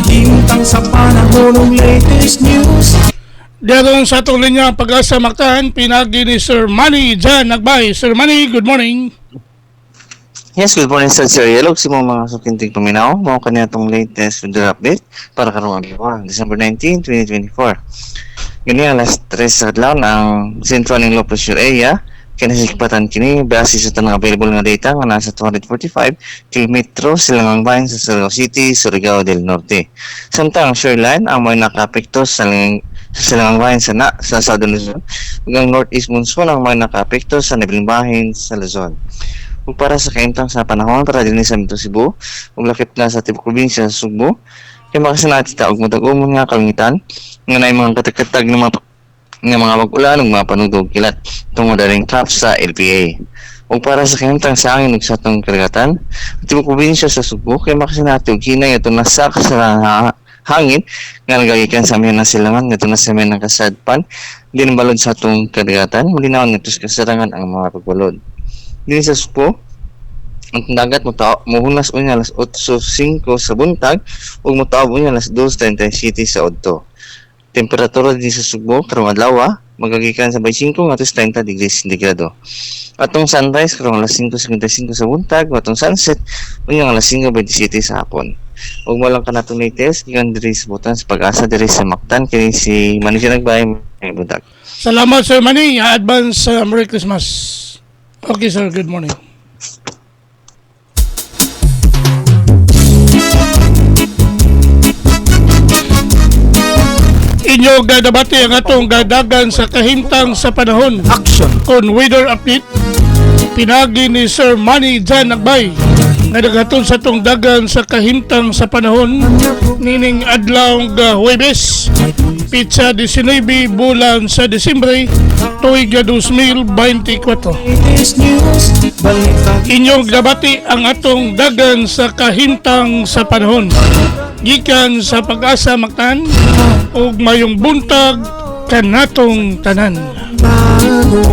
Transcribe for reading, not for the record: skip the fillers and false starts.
Kahintang sa panahon ng latest news. Daron sa atong linya Pag-asa Mactan, pinagi ni Sir Manny Jan Nagbay. Sir Manny, good morning. Yes, good morning sa Sir Yellow. Si mga sukinting paminaw. Mga kanya itong latest weather update para karong agawa, December 19, 2024. Ganyan, alas 3 sa adlaw ng Central and Low Pressure Area. Kinasikpatan kini base sa tanang available nga data nga nasa 245 kilometro silangang bayan sa Surigao City, Surigao del Norte. Samtang shoreline ang may nakapekto sa silangang bayan sa Southern Luzon. Hanggang northeast monsoon ang may nakapekto sa nabilang bahin sa Luzon. Ug para sa kaintang sa panahon para dinhi sa Metro Cebu, ug lakip na sa tibok probinsya sa Sugbo, kay makasinati ta og matag-umon nga kalangitan nga nay mga katakatag ng mga pag-ulan ug mga panudog kilat tungod ring cap sa LPA. Ug para sa kaintang sa hangin ug sa atong karagatan, tibok probinsya sa Sugbo kay makasinati og hinay ato nasa sa hangin nga nagagikan sa amin na silangan ngadto na sa amin ng kasadpan din balod sa atong karagatan mulinaw ngadto sa kasarangan ang mga pagbalod. Din sa Sugbo, ang dagat muhunas unya alas 8:05 sa buntag ug motaob unya alas 2:37 sa udto. Temperatura din sa Sugbo karong adlaw magagikan sa 25 ngadto sa 30 degrees centigrado. Atong sunrise karong alas 5:55 sa buntag, atong sunset unya alas 5:27 sa hapon. Ug mo lang kanatong latest gikan diri sa butan sa Pag-asa diri sa Mactan kini si Manager Nagbay ay budak. Salamat Sir Manny. Advance Merry Christmas. Okay sir, good morning. Inyo gadabati ang atong gadagan sa kahimtang sa panahon. Action. On weather update, pinagi ni Sir Manny Jan Nagbay nga naghatod sa atong dagan sa kahimtang sa panahon nining adlaw nga Huwebes, pitsa 19 bulan sa Disyembre tuig 2024. Latest news. Balita. Inyong gabati ang atong dagan sa kahimtang sa panahon. Gikan sa Pag-asa Mactan ug mayong buntag kanatong tanan. Bago.